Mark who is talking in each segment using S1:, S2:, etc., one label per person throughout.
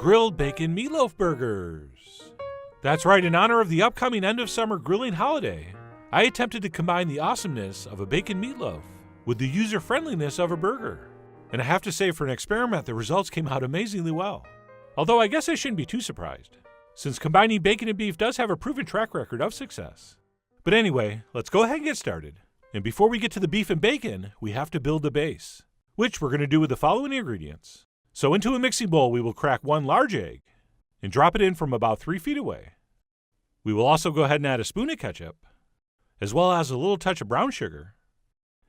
S1: grilled bacon meatloaf burgers. That's right, in honor of the upcoming end of summer grilling holiday, I attempted to combine the awesomeness of a bacon meatloaf with the user-friendliness of a burger. And I have to say, for an experiment, the results came out amazingly well. Although I guess I shouldn't be too surprised, since combining bacon and beef does have a proven track record of success. But anyway, let's go ahead and get started. And before we get to the beef and bacon, we have to build the base, which we're going to do with the following ingredients. So into a mixing bowl, we will crack 1 large egg and drop it in from about 3 feet away. We will also go ahead and add a spoon of ketchup, as well as a little touch of brown sugar,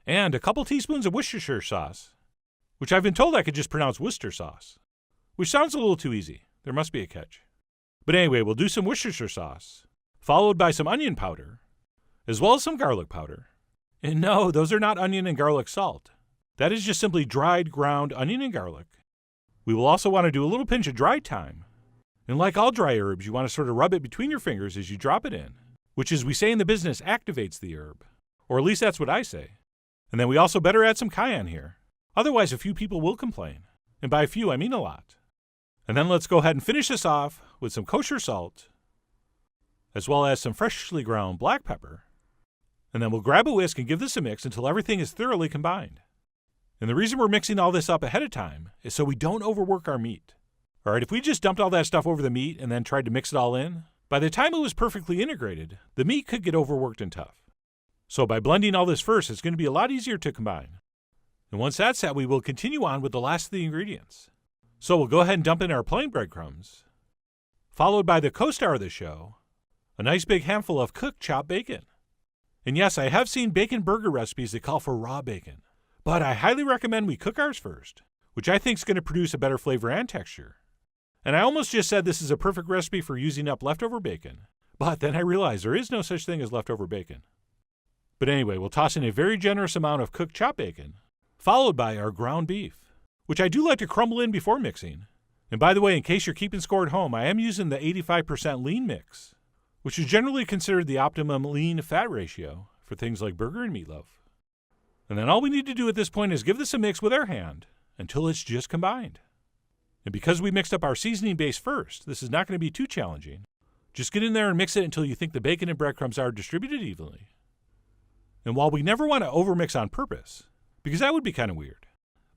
S1: and a couple teaspoons of Worcestershire sauce, which I've been told I could just pronounce Worcester sauce, which sounds a little too easy. There must be a catch. But anyway, we'll do some Worcestershire sauce, followed by some onion powder, as well as some garlic powder. And no, those are not onion and garlic salt. That is just simply dried, ground onion and garlic. We will also want to do a little pinch of dried thyme. And like all dry herbs, you want to sort of rub it between your fingers as you drop it in, which, as we say in the business, activates the herb. Or at least that's what I say. And then we also better add some cayenne here. Otherwise, a few people will complain. And by a few, I mean a lot. And then let's go ahead and finish this off with some kosher salt, as well as some freshly ground black pepper. And then we'll grab a whisk and give this a mix until everything is thoroughly combined. And the reason we're mixing all this up ahead of time is so we don't overwork our meat. All right, if we just dumped all that stuff over the meat and then tried to mix it all in, by the time it was perfectly integrated, the meat could get overworked and tough. So by blending all this first, it's going to be a lot easier to combine. And once that's set, we will continue on with the last of the ingredients. So we'll go ahead and dump in our plain breadcrumbs, followed by the co-star of the show, a nice big handful of cooked chopped bacon. And yes, I have seen bacon burger recipes that call for raw bacon, but I highly recommend we cook ours first, which I think is going to produce a better flavor and texture. And I almost just said this is a perfect recipe for using up leftover bacon, but then I realized there is no such thing as leftover bacon. But anyway, we'll toss in a very generous amount of cooked chopped bacon, followed by our ground beef, which I do like to crumble in before mixing. And by the way, in case you're keeping score at home, I am using the 85% lean mix, which is generally considered the optimum lean-fat ratio for things like burger and meatloaf. And then all we need to do at this point is give this a mix with our hand until it's just combined. And because we mixed up our seasoning base first, this is not going to be too challenging. Just get in there and mix it until you think the bacon and breadcrumbs are distributed evenly. And while we never want to overmix on purpose, because that would be kind of weird,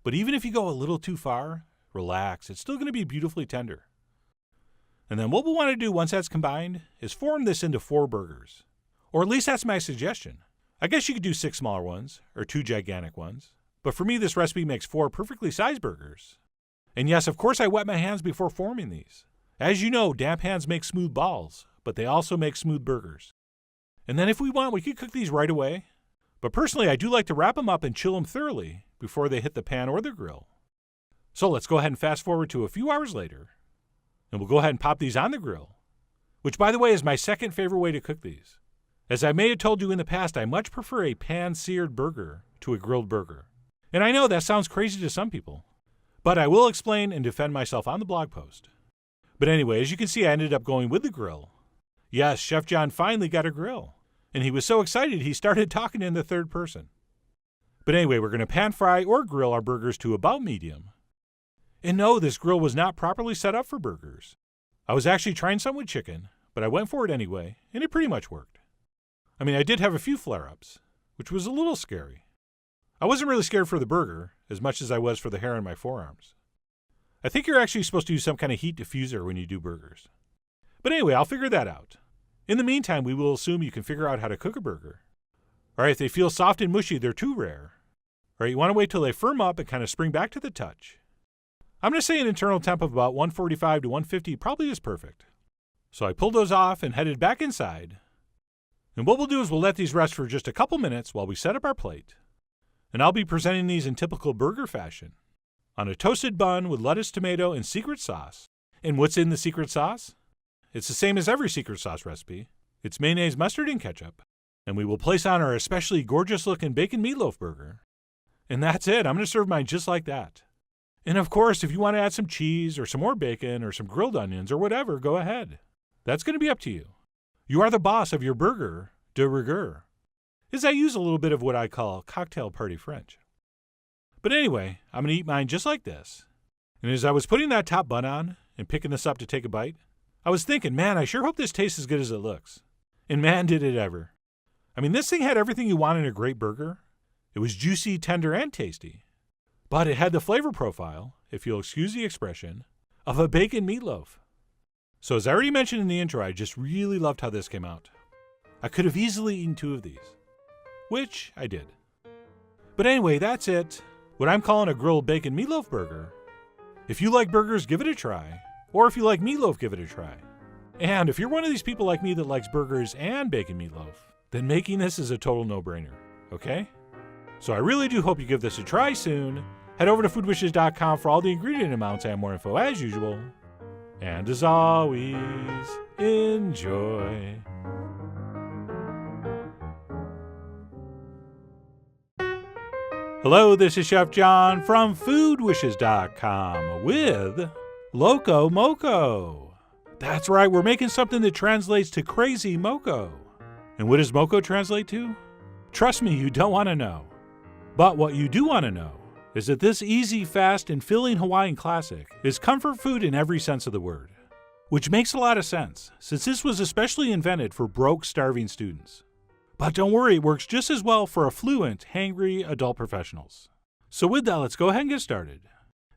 S1: but even if you go a little too far, relax, it's still going to be beautifully tender. And then what we'll want to do once that's combined is form this into 4 burgers. Or at least that's my suggestion. I guess you could do 6 smaller ones, or 2 gigantic ones. But for me, this recipe makes 4 perfectly sized burgers. And yes, of course I wet my hands before forming these. As you know, damp hands make smooth balls, but they also make smooth burgers. And then if we want, we could cook these right away. But personally, I do like to wrap them up and chill them thoroughly before they hit the pan or the grill. So let's go ahead and fast forward to a few hours later. And we'll go ahead and pop these on the grill, which, by the way, is my second favorite way to cook these. As I may have told you in the past, I much prefer a pan-seared burger to a grilled burger. And I know that sounds crazy to some people, but I will explain and defend myself on the blog post. But anyway, as you can see, I ended up going with the grill. Yes, Chef John finally got a grill, and he was so excited he started talking in the third person. But anyway, we're going to pan-fry or grill our burgers to about medium. And no, this grill was not properly set up for burgers. I was actually trying some with chicken, but I went for it anyway, and it pretty much worked. I mean, I did have a few flare-ups, which was a little scary. I wasn't really scared for the burger as much as I was for the hair on my forearms. I think you're actually supposed to use some kind of heat diffuser when you do burgers. But anyway, I'll figure that out. In the meantime, we will assume you can figure out how to cook a burger. All right, if they feel soft and mushy, they're too rare. All right, you want to wait till they firm up and kind of spring back to the touch. I'm going to say an internal temp of about 145 to 150 probably is perfect. So I pulled those off and headed back inside. And what we'll do is we'll let these rest for just a couple minutes while we set up our plate. And I'll be presenting these in typical burger fashion, on a toasted bun with lettuce, tomato, and secret sauce. And what's in the secret sauce? It's the same as every secret sauce recipe. It's mayonnaise, mustard, and ketchup. And we will place on our especially gorgeous-looking bacon meatloaf burger. And that's it. I'm going to serve mine just like that. And of course, if you want to add some cheese or some more bacon or some grilled onions or whatever, go ahead. That's going to be up to you. You are the boss of your burger de rigueur. As I use a little bit of what I call cocktail party French. But anyway, I'm going to eat mine just like this. And as I was putting that top bun on, and picking this up to take a bite, I was thinking, man, I sure hope this tastes as good as it looks. And man, did it ever. I mean, this thing had everything you want in a great burger. It was juicy, tender, and tasty. But it had the flavor profile, if you'll excuse the expression, of a bacon meatloaf. So as I already mentioned in the intro, I just really loved how this came out. I could have easily eaten 2 of these, which I did. But anyway, that's it. What I'm calling a grilled bacon meatloaf burger. If you like burgers, give it a try. Or if you like meatloaf, give it a try. And if you're one of these people like me that likes burgers and bacon meatloaf, then making this is a total no-brainer, okay? So I really do hope you give this a try soon. Head over to foodwishes.com for all the ingredient amounts and more info as usual. And as always, enjoy. Hello, this is Chef John from foodwishes.com with Loco Moco. That's right, we're making something that translates to crazy moco. And what does moco translate to? Trust me, you don't want to know. But what you do want to know is that this easy, fast, and filling Hawaiian classic is comfort food in every sense of the word. Which makes a lot of sense, since this was especially invented for broke, starving students. But don't worry, it works just as well for affluent, hangry adult professionals. So with that, let's go ahead and get started.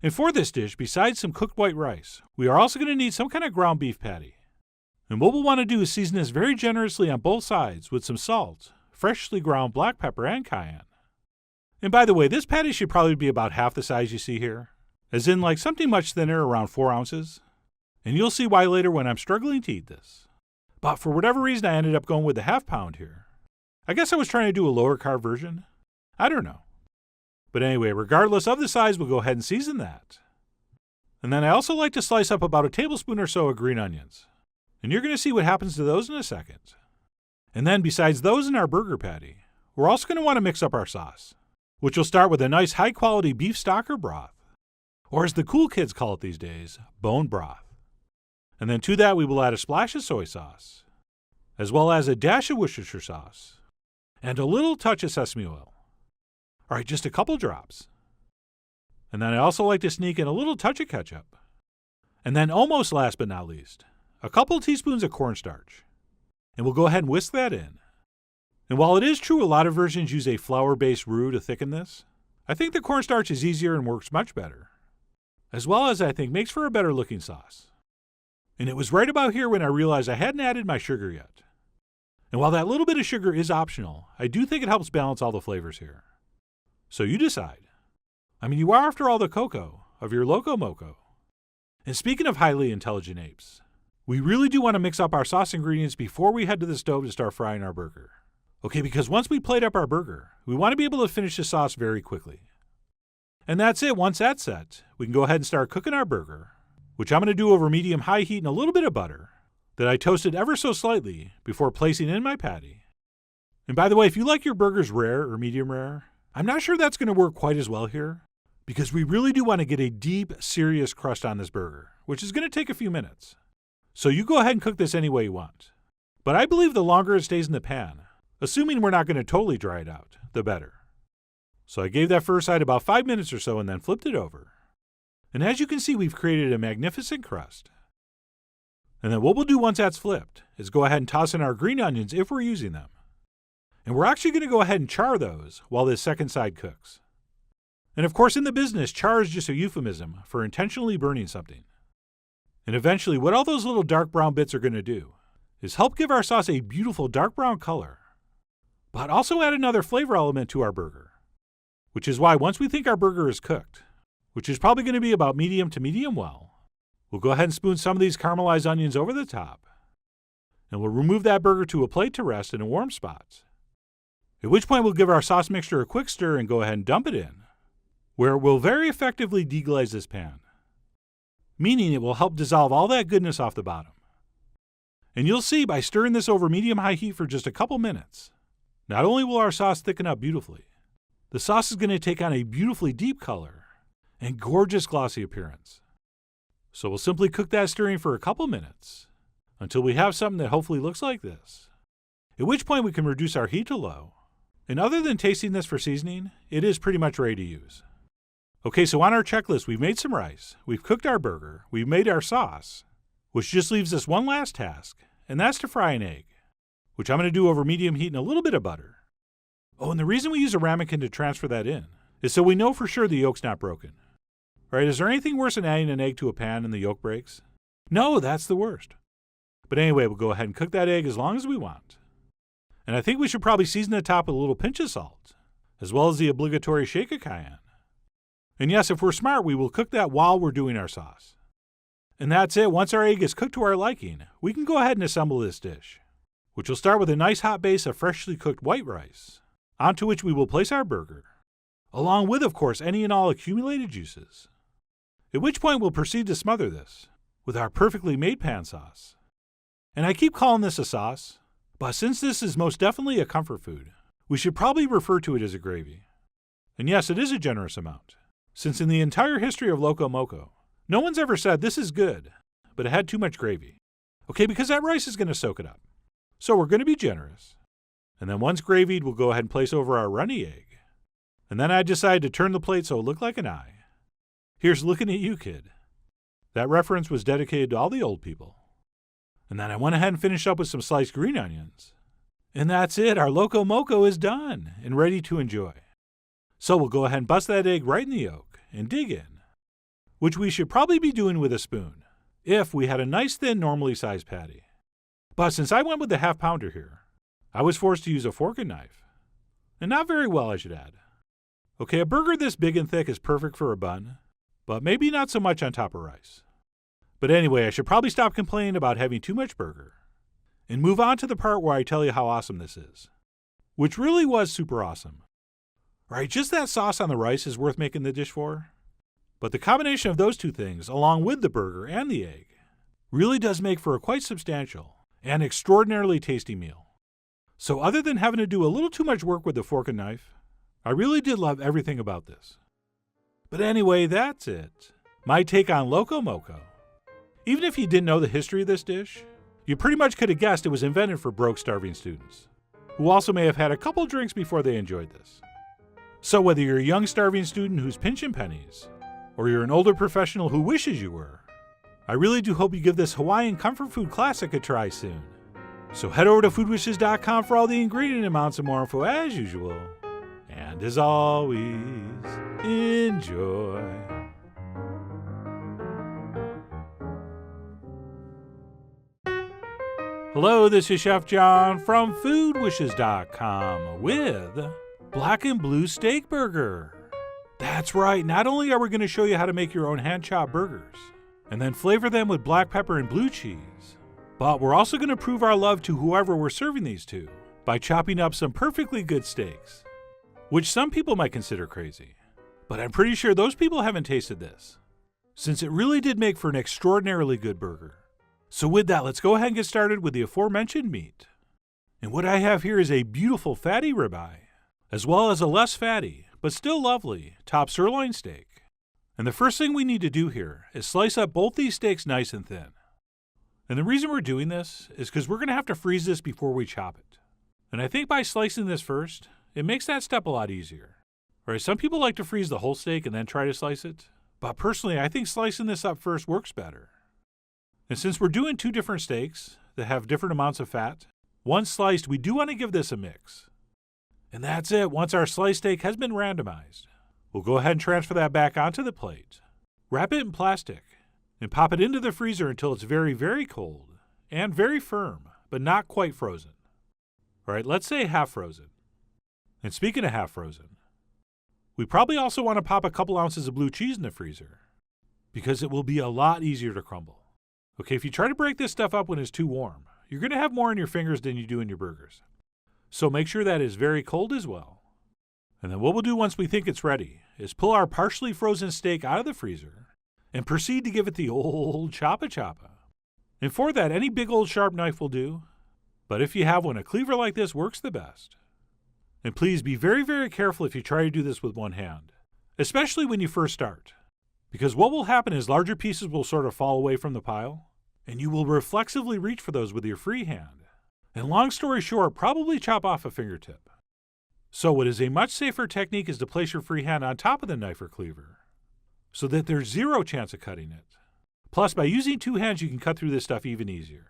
S1: And for this dish, besides some cooked white rice, we are also going to need some kind of ground beef patty. And what we'll want to do is season this very generously on both sides with some salt, freshly ground black pepper, and cayenne. And by the way, this patty should probably be about half the size you see here, as in like something much thinner, around 4 ounces. And you'll see why later when I'm struggling to eat this. But for whatever reason, I ended up going with the half pound here. I guess I was trying to do a lower carb version. I don't know. But anyway, regardless of the size, we'll go ahead and season that. And then I also like to slice up about a tablespoon or so of green onions. And you're going to see what happens to those in a second. And then besides those in our burger patty, we're also going to want to mix up our sauce, which will start with a nice high-quality beef stock or broth, or as the cool kids call it these days, bone broth. And then to that we will add a splash of soy sauce, as well as a dash of Worcestershire sauce, and a little touch of sesame oil. All right, just a couple drops. And then I also like to sneak in a little touch of ketchup. And then almost last but not least, a couple teaspoons of cornstarch. And we'll go ahead and whisk that in. And while it is true a lot of versions use a flour-based roux to thicken this, I think the cornstarch is easier and works much better. As well as I think makes for a better looking sauce. And it was right about here when I realized I hadn't added my sugar yet. And while that little bit of sugar is optional, I do think it helps balance all the flavors here. So you decide. I mean, you are after all the cocoa of your Loco Moco. And speaking of highly intelligent apes, we really do want to mix up our sauce ingredients before we head to the stove to start frying our burger. Okay, because once we plate up our burger, we want to be able to finish the sauce very quickly. And that's it. Once that's set, we can go ahead and start cooking our burger, which I'm going to do over medium-high heat in a little bit of butter that I toasted ever so slightly before placing in my patty. And by the way, if you like your burgers rare or medium rare, I'm not sure that's going to work quite as well here, because we really do want to get a deep, serious crust on this burger, which is going to take a few minutes. So you go ahead and cook this any way you want. But I believe the longer it stays in the pan, assuming we're not going to totally dry it out, the better. So I gave that first side about 5 minutes or so and then flipped it over. And as you can see, we've created a magnificent crust. And then what we'll do once that's flipped is go ahead and toss in our green onions if we're using them. And we're actually going to go ahead and char those while this second side cooks. And of course, in the business, char is just a euphemism for intentionally burning something. And eventually, what all those little dark brown bits are going to do is help give our sauce a beautiful dark brown color, but also add another flavor element to our burger. Which is why once we think our burger is cooked, which is probably going to be about medium to medium well, we'll go ahead and spoon some of these caramelized onions over the top, and we'll remove that burger to a plate to rest in a warm spot. At which point we'll give our sauce mixture a quick stir and go ahead and dump it in, where it will very effectively deglaze this pan, meaning it will help dissolve all that goodness off the bottom. And you'll see by stirring this over medium-high heat for just a couple minutes, not only will our sauce thicken up beautifully, the sauce is going to take on a beautifully deep color and gorgeous glossy appearance. So we'll simply cook that stirring for a couple minutes until we have something that hopefully looks like this, at which point we can reduce our heat to low. And other than tasting this for seasoning, it is pretty much ready to use. Okay, so on our checklist, we've made some rice, we've cooked our burger, we've made our sauce, which just leaves us one last task, and that's to fry an egg, which I'm going to do over medium heat in a little bit of butter. Oh, and the reason we use a ramekin to transfer that in is so we know for sure the yolk's not broken. All right, is there anything worse than adding an egg to a pan and the yolk breaks? No, that's the worst. But anyway, we'll go ahead and cook that egg as long as we want. And I think we should probably season the top with a little pinch of salt, as well as the obligatory shake of cayenne. And yes, if we're smart, we will cook that while we're doing our sauce. And that's it. Once our egg is cooked to our liking, we can go ahead and assemble this dish, which will start with a nice hot base of freshly cooked white rice, onto which we will place our burger, along with, of course, any and all accumulated juices. At which point we'll proceed to smother this with our perfectly made pan sauce. And I keep calling this a sauce, but since this is most definitely a comfort food, we should probably refer to it as a gravy. And yes, it is a generous amount, since in the entire history of Loco Moco, no one's ever said this is good, but it had too much gravy. Okay, because that rice is going to soak it up. So we're going to be generous. And then once gravied, we'll go ahead and place over our runny egg. And then I decided to turn the plate so it looked like an eye. Here's looking at you, kid. That reference was dedicated to all the old people. And then I went ahead and finished up with some sliced green onions. And that's it, our Loco Moco is done and ready to enjoy. So we'll go ahead and bust that egg right in the yolk and dig in, which we should probably be doing with a spoon, if we had a nice thin normally sized patty. But since I went with the half pounder here, I was forced to use a fork and knife. And not very well, I should add. Okay, a burger this big and thick is perfect for a bun, but maybe not so much on top of rice. But anyway, I should probably stop complaining about having too much burger and move on to the part where I tell you how awesome this is, which really was super awesome. Right, just that sauce on the rice is worth making the dish for. But the combination of those two things, along with the burger and the egg, really does make for a quite substantial and extraordinarily tasty meal. So other than having to do a little too much work with the fork and knife, I really did love everything about this. But anyway, that's it. My take on Loco Moco. Even if you didn't know the history of this dish, you pretty much could have guessed it was invented for broke, starving students, who also may have had a couple drinks before they enjoyed this. So whether you're a young, starving student who's pinching pennies, or you're an older professional who wishes you were, I really do hope you give this Hawaiian comfort food classic a try soon. So head over to foodwishes.com for all the ingredient amounts and more info as usual. And as always, enjoy. Hello, this is Chef John from foodwishes.com with Black and Blue Steak Burger. That's right, not only are we going to show you how to make your own hand-chopped burgers and then flavor them with black pepper and blue cheese, but we're also going to prove our love to whoever we're serving these to by chopping up some perfectly good steaks, which some people might consider crazy. But I'm pretty sure those people haven't tasted this, since it really did make for an extraordinarily good burger. So with that, let's go ahead and get started with the aforementioned meat. And what I have here is a beautiful fatty ribeye, as well as a less fatty, but still lovely, top sirloin steak. And the first thing we need to do here is slice up both these steaks nice and thin. And the reason we're doing this is because we're going to have to freeze this before we chop it. And I think by slicing this first, it makes that step a lot easier. Right, some people like to freeze the whole steak and then try to slice it, but personally I think slicing this up first works better. And since we're doing two different steaks that have different amounts of fat, once sliced, we do want to give this a mix. And that's it. Once our sliced steak has been randomized, we'll go ahead and transfer that back onto the plate, wrap it in plastic, and pop it into the freezer until it's very, very cold and very firm, but not quite frozen. All right, let's say half frozen. And speaking of half frozen, we probably also want to pop a couple ounces of blue cheese in the freezer because it will be a lot easier to crumble. Okay, if you try to break this stuff up when it's too warm, you're going to have more in your fingers than you do in your burgers. So make sure that is very cold as well. And then what we'll do once we think it's ready is pull our partially frozen steak out of the freezer and proceed to give it the old choppa. And for that, any big old sharp knife will do. But if you have one, a cleaver like this works the best. And please be very, very careful if you try to do this with one hand, especially when you first start. Because what will happen is larger pieces will sort of fall away from the pile, and you will reflexively reach for those with your free hand. And long story short, probably chop off a fingertip. So what is a much safer technique is to place your free hand on top of the knife or cleaver, so that there's zero chance of cutting it. Plus, by using two hands, you can cut through this stuff even easier.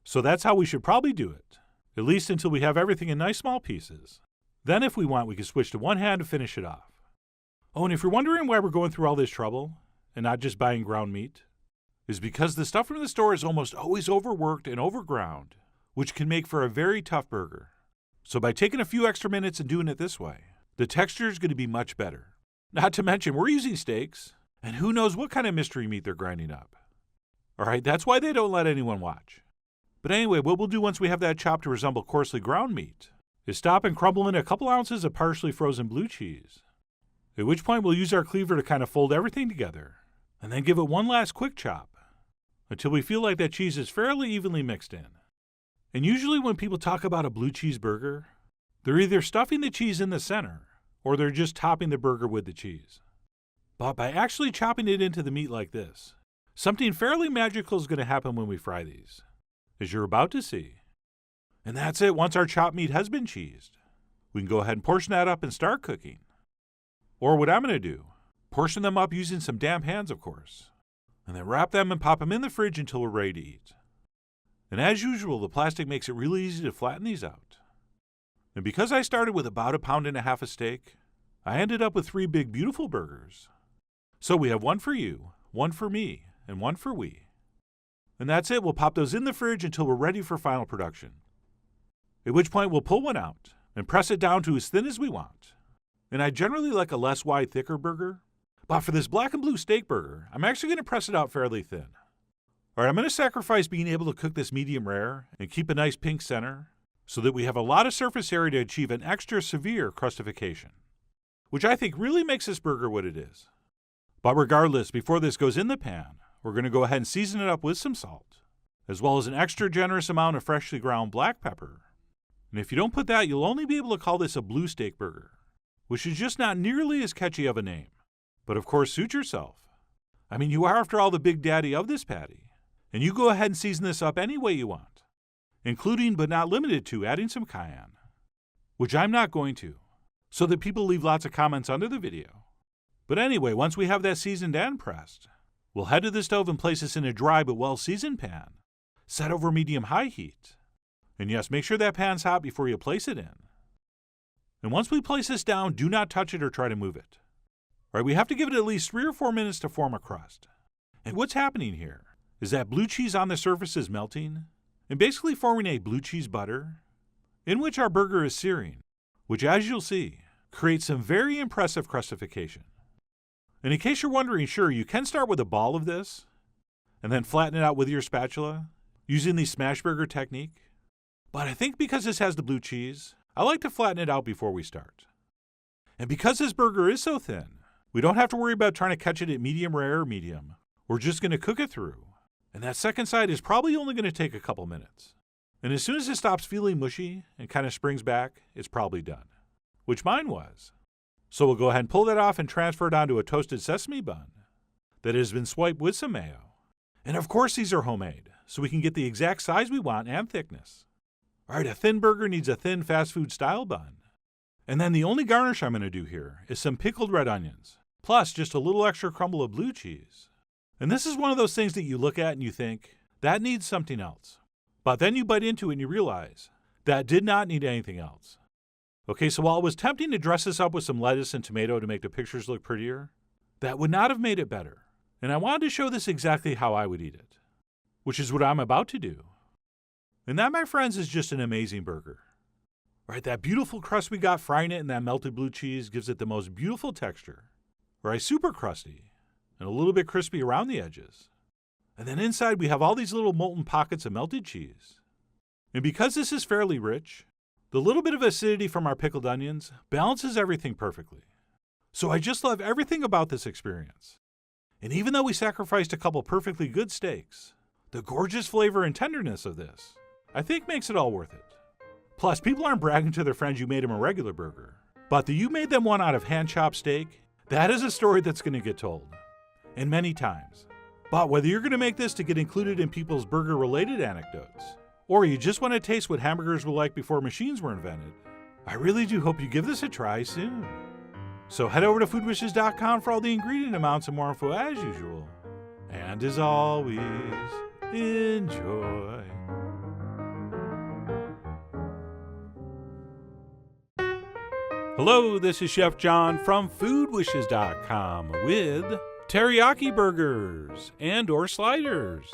S1: So that's how we should probably do it, at least until we have everything in nice small pieces. Then if we want, we can switch to one hand to finish it off. Oh, and if you're wondering why we're going through all this trouble and not just buying ground meat, is because the stuff from the store is almost always overworked and overground, which can make for a very tough burger. So by taking a few extra minutes and doing it this way, the texture is going to be much better. Not to mention, we're using steaks, and who knows what kind of mystery meat they're grinding up. All right, that's why they don't let anyone watch. But anyway, what we'll do once we have that chopped to resemble coarsely ground meat is stop and crumble in a couple ounces of partially frozen blue cheese. At which point we'll use our cleaver to kind of fold everything together, and then give it one last quick chop until we feel like that cheese is fairly evenly mixed in. And usually when people talk about a blue cheese burger, they're either stuffing the cheese in the center or they're just topping the burger with the cheese. But by actually chopping it into the meat like this, something fairly magical is going to happen when we fry these, as you're about to see. And that's it. Once our chopped meat has been cheesed, we can go ahead and portion that up and start cooking. Or what I'm going to do, portion them up using some damp hands, of course, and then wrap them and pop them in the fridge until we're ready to eat. And as usual, the plastic makes it really easy to flatten these out. And because I started with about 1.5 pounds of steak, I ended up with 3 big, beautiful burgers. So we have one for you, one for me, and one for we. And that's it. We'll pop those in the fridge until we're ready for final production. At which point we'll pull one out and press it down to as thin as we want. And I generally like a less wide, thicker burger. But for this black and blue steak burger, I'm actually going to press it out fairly thin. All right, I'm going to sacrifice being able to cook this medium rare and keep a nice pink center so that we have a lot of surface area to achieve an extra severe crustification, which I think really makes this burger what it is. But regardless, before this goes in the pan, we're going to go ahead and season it up with some salt, as well as an extra generous amount of freshly ground black pepper. And if you don't put that, you'll only be able to call this a blue steak burger, which is just not nearly as catchy of a name. But of course, suit yourself. I mean, you are after all the big daddy of this patty, and you go ahead and season this up any way you want, including but not limited to adding some cayenne, which I'm not going to, so that people leave lots of comments under the video. But anyway, once we have that seasoned and pressed, we'll head to the stove and place this in a dry but well-seasoned pan, set over medium-high heat. And yes, make sure that pan's hot before you place it in. And once we place this down, do not touch it or try to move it. All right, we have to give it at least 3 or 4 minutes to form a crust. And what's happening here is that blue cheese on the surface is melting and basically forming a blue cheese butter in which our burger is searing, which, as you'll see, creates some very impressive crustification. And in case you're wondering, sure, you can start with a ball of this and then flatten it out with your spatula using the smash burger technique. But I think because this has the blue cheese, I like to flatten it out before we start. And because this burger is so thin, we don't have to worry about trying to catch it at medium rare or medium. We're just going to cook it through. And that second side is probably only going to take a couple minutes. And as soon as it stops feeling mushy and kind of springs back, it's probably done. Which mine was. So we'll go ahead and pull that off and transfer it onto a toasted sesame bun that has been swiped with some mayo. And of course these are homemade, so we can get the exact size we want and thickness. All right, a thin burger needs a thin fast food style bun. And then the only garnish I'm going to do here is some pickled red onions, plus just a little extra crumble of blue cheese. And this is one of those things that you look at and you think, that needs something else. But then you bite into it and you realize, that did not need anything else. Okay, so while it was tempting to dress this up with some lettuce and tomato to make the pictures look prettier, that would not have made it better. And I wanted to show this exactly how I would eat it, which is what I'm about to do. And that, my friends, is just an amazing burger. Right, that beautiful crust we got frying it in that melted blue cheese gives it the most beautiful texture. Right, super crusty and a little bit crispy around the edges. And then inside we have all these little molten pockets of melted cheese. And because this is fairly rich, the little bit of acidity from our pickled onions balances everything perfectly. So I just love everything about this experience. And even though we sacrificed a couple perfectly good steaks, the gorgeous flavor and tenderness of this, I think, makes it all worth it. Plus, people aren't bragging to their friends you made them a regular burger, but that you made them one out of hand-chopped steak, that is a story that's going to get told. And many times. But whether you're going to make this to get included in people's burger-related anecdotes, or you just want to taste what hamburgers were like before machines were invented, I really do hope you give this a try soon. So head over to foodwishes.com for all the ingredient amounts and more info as usual. And as always, enjoy. Hello, this is Chef John from foodwishes.com with teriyaki burgers and or sliders.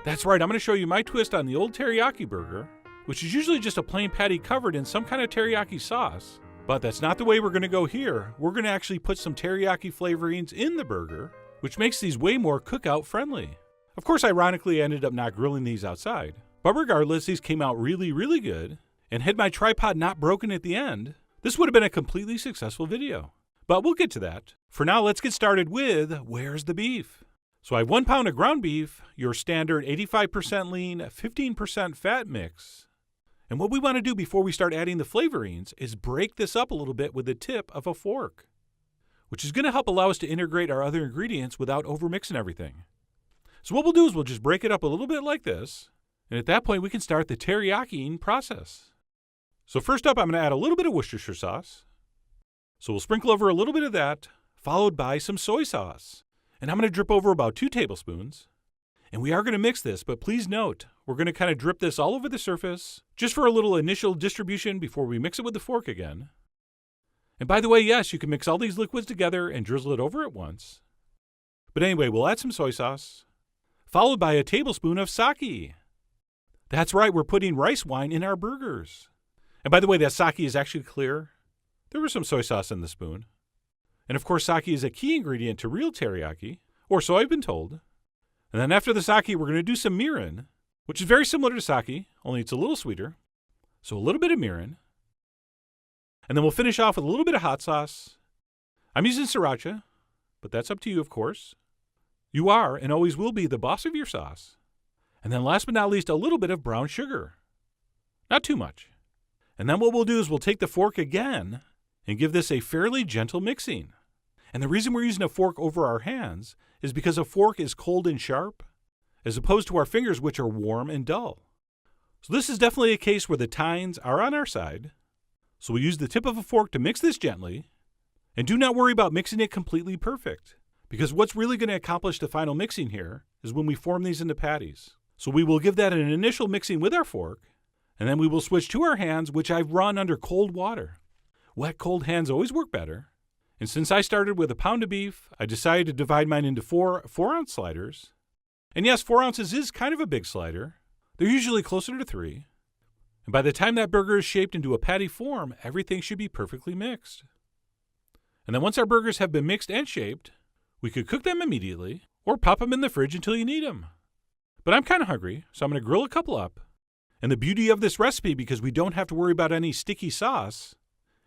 S1: That's right, I'm going to show you my twist on the old teriyaki burger, which is usually just a plain patty covered in some kind of teriyaki sauce. But that's not the way we're going to go here. We're going to actually put some teriyaki flavorings in the burger, which makes these way more cookout friendly. Of course, ironically, I ended up not grilling these outside. But regardless, these came out really, really good. And had my tripod not broken at the end, this would have been a completely successful video. But we'll get to that. For now, let's get started with where's the beef? So I have 1 pound of ground beef, your standard 85% lean, 15% fat mix. And what we want to do before we start adding the flavorings is break this up a little bit with the tip of a fork, which is going to help allow us to integrate our other ingredients without overmixing everything. So what we'll do is we'll just break it up a little bit like this, and at that point we can start the teriyaki process. So first up, I'm going to add a little bit of Worcestershire sauce. So we'll sprinkle over a little bit of that, followed by some soy sauce. And I'm going to drip over about 2 tablespoons. And we are going to mix this, but please note, we're going to kind of drip this all over the surface, just for a little initial distribution before we mix it with the fork again. And by the way, yes, you can mix all these liquids together and drizzle it over at once. But anyway, we'll add some soy sauce, followed by a tablespoon of sake. That's right, we're putting rice wine in our burgers. And by the way, that sake is actually clear. There was some soy sauce in the spoon. And of course, sake is a key ingredient to real teriyaki, or so I've been told. And then after the sake, we're going to do some mirin, which is very similar to sake, only it's a little sweeter. So a little bit of mirin. And then we'll finish off with a little bit of hot sauce. I'm using sriracha, but that's up to you, of course. You are and always will be the boss of your sauce. And then last but not least, a little bit of brown sugar. Not too much. And then what we'll do is we'll take the fork again and give this a fairly gentle mixing. And the reason we're using a fork over our hands is because a fork is cold and sharp, as opposed to our fingers, which are warm and dull. So this is definitely a case where the tines are on our side. So we use the tip of a fork to mix this gently. And do not worry about mixing it completely perfect, because what's really going to accomplish the final mixing here is when we form these into patties. So we will give that an initial mixing with our fork, and then we will switch to our hands, which I've run under cold water. Wet, cold hands always work better. And since I started with 1 pound of beef, I decided to divide mine into 4 4-ounce sliders. And yes, 4 ounces is kind of a big slider. They're usually closer to 3. And by the time that burger is shaped into a patty form, everything should be perfectly mixed. And then once our burgers have been mixed and shaped, we could cook them immediately or pop them in the fridge until you need them. But I'm kind of hungry, so I'm going to grill a couple up. And the beauty of this recipe, because we don't have to worry about any sticky sauce,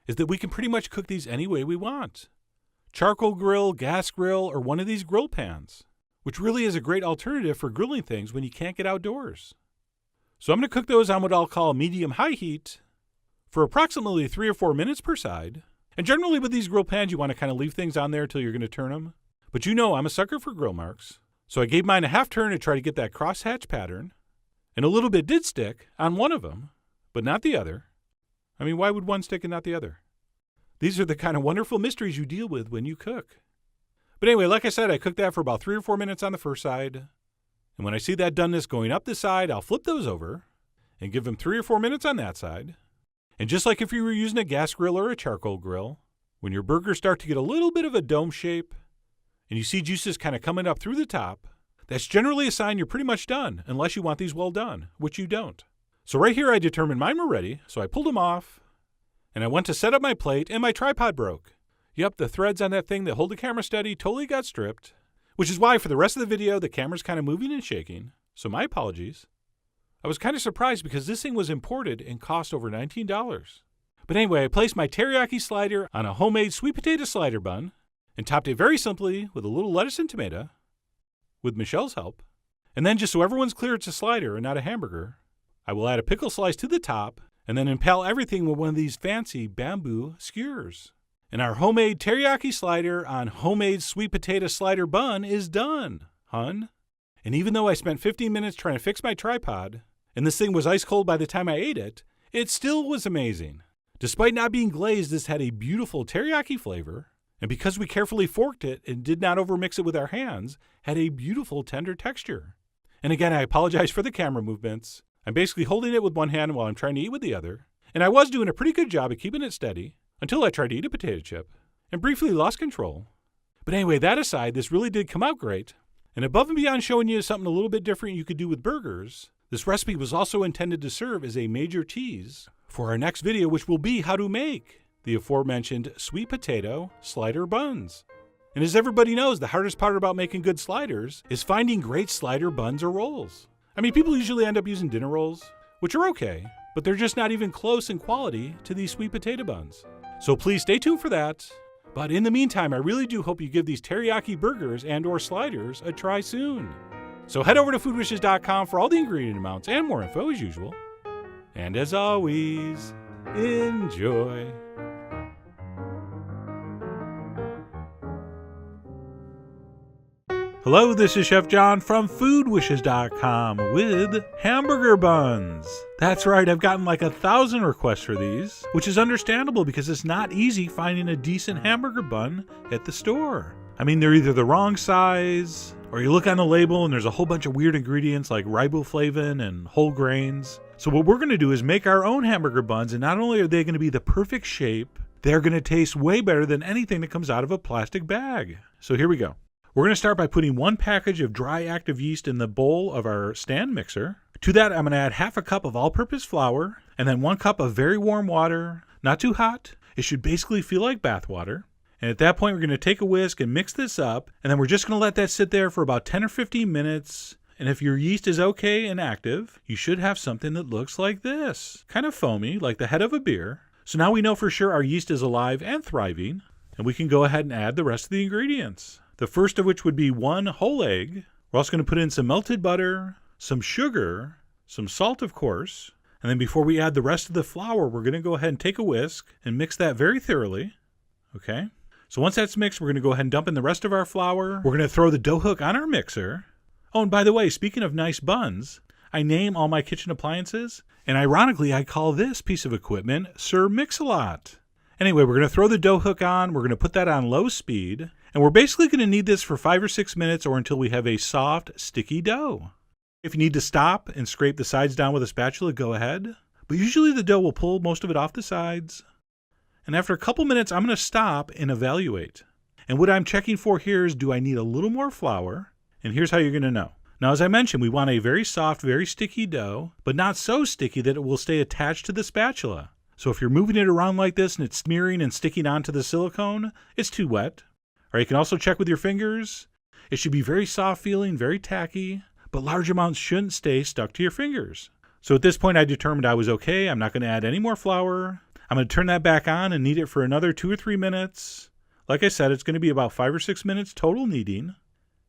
S1: is that we can pretty much cook these any way we want. Charcoal grill, gas grill, or one of these grill pans, which really is a great alternative for grilling things when you can't get outdoors. So I'm going to cook those on what I'll call medium-high heat for approximately 3 or 4 minutes per side. And generally with these grill pans, you want to kind of leave things on there until you're going to turn them. But you know I'm a sucker for grill marks. So I gave mine a half turn to try to get that crosshatch pattern. And a little bit did stick on one of them, but not the other. I mean, why would one stick and not the other? These are the kind of wonderful mysteries you deal with when you cook. But anyway, like I said, I cooked that for about 3 or 4 minutes on the first side. And when I see that doneness going up this side, I'll flip those over and give them 3 or 4 minutes on that side. And just like if you were using a gas grill or a charcoal grill, when your burgers start to get a little bit of a dome shape and you see juices kind of coming up through the top, that's generally a sign you're pretty much done, unless you want these well done, which you don't. So right here I determined mine were ready, so I pulled them off, and I went to set up my plate, and my tripod broke. Yep, the threads on that thing that hold the camera steady totally got stripped, which is why for the rest of the video the camera's kind of moving and shaking, so my apologies. I was kind of surprised because this thing was imported and cost over $19. But anyway, I placed my teriyaki slider on a homemade sweet potato slider bun, and topped it very simply with a little lettuce and tomato, with Michelle's help. And then just so everyone's clear it's a slider and not a hamburger, I will add a pickle slice to the top, and then impale everything with one of these fancy bamboo skewers. And our homemade teriyaki slider on homemade sweet potato slider bun is done, hun. And even though I spent 15 minutes trying to fix my tripod, and this thing was ice cold by the time I ate it, it still was amazing. Despite not being glazed, this had a beautiful teriyaki flavor, And because we carefully forked it and did not overmix it with our hands, had a beautiful tender texture. And again, I apologize for the camera movements. I'm basically holding it with one hand while I'm trying to eat with the other. And I was doing a pretty good job of keeping it steady until I tried to eat a potato chip and briefly lost control. But anyway, that aside, this really did come out great. And above and beyond showing you something a little bit different you could do with burgers, this recipe was also intended to serve as a major tease for our next video, which will be how to make the aforementioned sweet potato slider buns. And as everybody knows, the hardest part about making good sliders is finding great slider buns or rolls. I mean, people usually end up using dinner rolls, which are okay, but they're just not even close in quality to these sweet potato buns. So please stay tuned for that. But in the meantime, I really do hope you give these teriyaki burgers and or sliders a try soon. So head over to foodwishes.com for all the ingredient amounts and more info as usual. And as always, enjoy. Hello, this is Chef John from foodwishes.com with hamburger buns. That's right, I've gotten like 1,000 requests for these, which is understandable because it's not easy finding a decent hamburger bun at the store. I mean, they're either the wrong size, or you look on the label and there's a whole bunch of weird ingredients like riboflavin and whole grains. So what we're going to do is make our own hamburger buns, and not only are they going to be the perfect shape, they're going to taste way better than anything that comes out of a plastic bag. So here we go. We're going to start by putting 1 package of dry active yeast in the bowl of our stand mixer. To that, I'm going to add half a cup of all-purpose flour, and then 1 cup of very warm water, not too hot. It should basically feel like bath water. And at that point, we're going to take a whisk and mix this up, and then we're just going to let that sit there for about 10 or 15 minutes. And if your yeast is okay and active, you should have something that looks like this. Kind of foamy, like the head of a beer. So now we know for sure our yeast is alive and thriving, and we can go ahead and add the rest of the ingredients. The first of which would be 1 whole egg. We're also going to put in some melted butter, some sugar, some salt, of course. And then before we add the rest of the flour, we're going to go ahead and take a whisk and mix that very thoroughly. Okay? So once that's mixed, we're going to go ahead and dump in the rest of our flour. We're going to throw the dough hook on our mixer. Oh, and by the way, speaking of nice buns, I name all my kitchen appliances, and ironically, I call this piece of equipment Sir Mix-a-Lot. Anyway, we're going to throw the dough hook on. We're going to put that on low speed. And we're basically going to need this for 5 or 6 minutes or until we have a soft, sticky dough. If you need to stop and scrape the sides down with a spatula, go ahead. But usually the dough will pull most of it off the sides. And after a couple minutes, I'm going to stop and evaluate. And what I'm checking for here is, do I need a little more flour? And here's how you're going to know. Now, as I mentioned, we want a very soft, very sticky dough, but not so sticky that it will stay attached to the spatula. So if you're moving it around like this and it's smearing and sticking onto the silicone, it's too wet. Or you can also check with your fingers. It should be very soft feeling, very tacky, but large amounts shouldn't stay stuck to your fingers. So at this point, I determined I was okay. I'm not going to add any more flour. I'm going to turn that back on and knead it for another 2 or 3 minutes. Like I said, it's going to be about 5 or 6 minutes total kneading.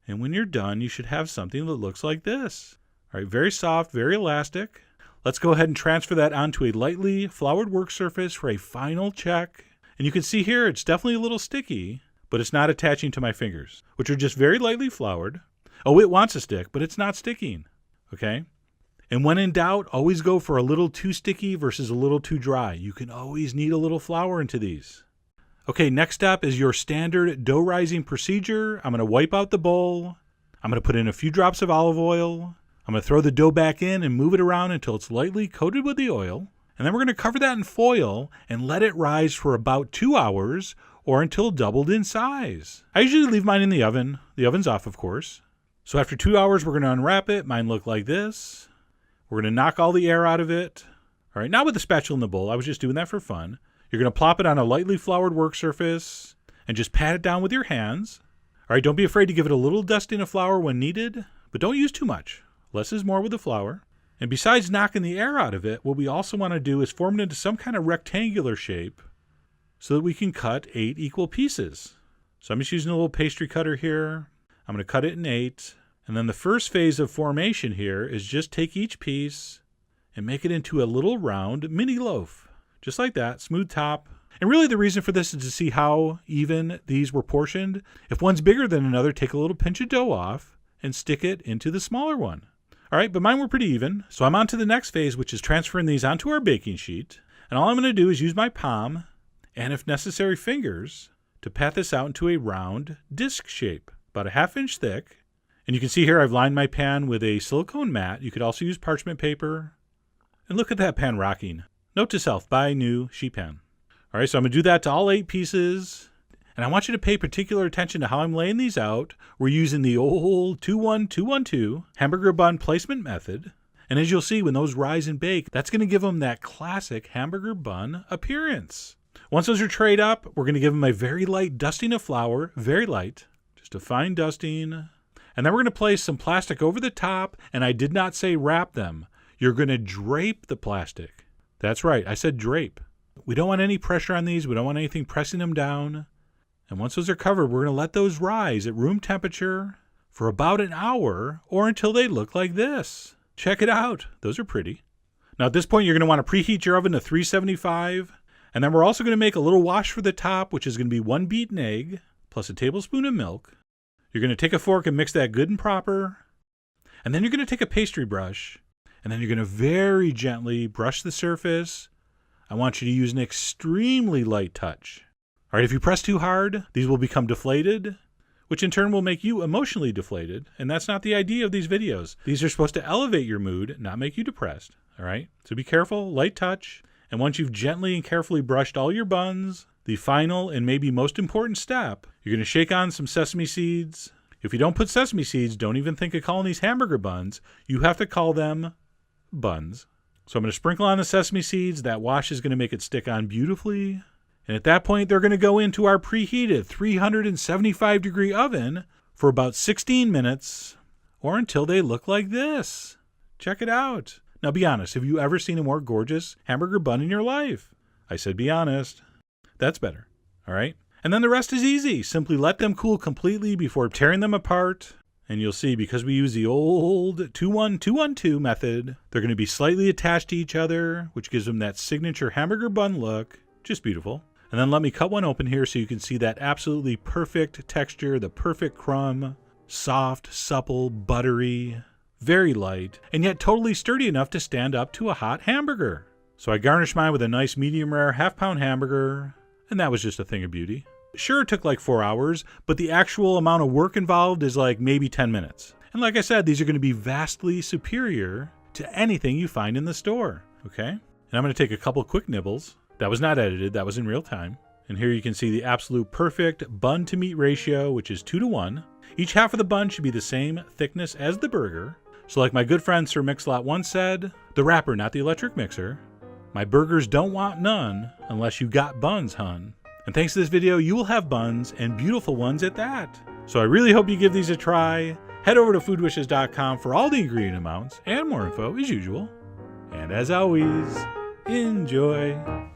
S1: And when you're done, you should have something that looks like this. All right, very soft, very elastic. Let's go ahead and transfer that onto a lightly floured work surface for a final check. And you can see here, it's definitely a little sticky, but it's not attaching to my fingers, which are just very lightly floured. Oh, it wants to stick, but it's not sticking, okay? And when in doubt, always go for a little too sticky versus a little too dry. You can always knead a little flour into these. Okay, next up is your standard dough rising procedure. I'm going to wipe out the bowl. I'm going to put in a few drops of olive oil. I'm going to throw the dough back in and move it around until it's lightly coated with the oil. And then we're going to cover that in foil and let it rise for about 2 hours or until doubled in size. I usually leave mine in the oven. The oven's off, of course. So after 2 hours, we're going to unwrap it. Mine look like this. We're going to knock all the air out of it. All right, not with the spatula in the bowl. I was just doing that for fun. You're going to plop it on a lightly floured work surface and just pat it down with your hands. All right, don't be afraid to give it a little dusting of flour when needed, but don't use too much. Less is more with the flour. And besides knocking the air out of it, what we also want to do is form it into some kind of rectangular shape so that we can cut 8 equal pieces. So I'm just using a little pastry cutter here. I'm going to cut it in 8. And then the first phase of formation here is just take each piece and make it into a little round mini loaf. Just like that, smooth top. And really the reason for this is to see how even these were portioned. If one's bigger than another, take a little pinch of dough off and stick it into the smaller one. All right, but mine were pretty even. So I'm on to the next phase, which is transferring these onto our baking sheet. And all I'm going to do is use my palm and, if necessary, fingers to pat this out into a round disc shape, about a 1/2 inch thick. And you can see here I've lined my pan with a silicone mat. You could also use parchment paper. And look at that pan rocking. Note to self, buy new sheet pan. All right, so I'm going to do that to all 8 pieces. And I want you to pay particular attention to how I'm laying these out. We're using the old 2-1-2-1-2 hamburger bun placement method. And as you'll see, when those rise and bake, that's going to give them that classic hamburger bun appearance. Once those are trayed up, we're going to give them a very light dusting of flour, very light, just a fine dusting. And then we're going to place some plastic over the top, and I did not say wrap them. You're going to drape the plastic. That's right, I said drape. We don't want any pressure on these. We don't want anything pressing them down. And once those are covered, we're going to let those rise at room temperature for about an hour or until they look like this. Check it out. Those are pretty. Now at this point, you're going to want to preheat your oven to 375. And then we're also going to make a little wash for the top, which is going to be 1 beaten egg plus a tablespoon of milk. You're going to take a fork and mix that good and proper. And then you're going to take a pastry brush. And then you're going to very gently brush the surface. I want you to use an extremely light touch. All right, if you press too hard, these will become deflated, which in turn will make you emotionally deflated. And that's not the idea of these videos. These are supposed to elevate your mood, not make you depressed. All right, so be careful, light touch. And once you've gently and carefully brushed all your buns, the final and maybe most important step, you're going to shake on some sesame seeds. If you don't put sesame seeds, don't even think of calling these hamburger buns. You have to call them buns. So I'm going to sprinkle on the sesame seeds. That wash is going to make it stick on beautifully. And at that point, they're going to go into our preheated 375-degree oven for about 16 minutes or until they look like this. Check it out. Now be honest, have you ever seen a more gorgeous hamburger bun in your life? I said be honest. That's better. All right? And then the rest is easy. Simply let them cool completely before tearing them apart. And you'll see, because we use the old 2-1-2-1-2 method, they're going to be slightly attached to each other, which gives them that signature hamburger bun look. Just beautiful. And then let me cut one open here so you can see that absolutely perfect texture, the perfect crumb. Soft, supple, buttery, very light, and yet totally sturdy enough to stand up to a hot hamburger. So I garnished mine with a nice medium rare half-pound hamburger, and that was just a thing of beauty. Sure, it took like 4 hours, but the actual amount of work involved is like maybe 10 minutes. And like I said, these are going to be vastly superior to anything you find in the store. Okay? And I'm going to take a couple quick nibbles. That was not edited, that was in real time. And here you can see the absolute perfect bun to meat ratio, which is 2-to-1. Each half of the bun should be the same thickness as the burger. So like my good friend Sir Mix-a-Lot once said, the wrapper, not the electric mixer. My burgers don't want none unless you got buns, hun. And thanks to this video, you will have buns, and beautiful ones at that. So I really hope you give these a try. Head over to foodwishes.com for all the ingredient amounts and more info as usual. And as always, enjoy.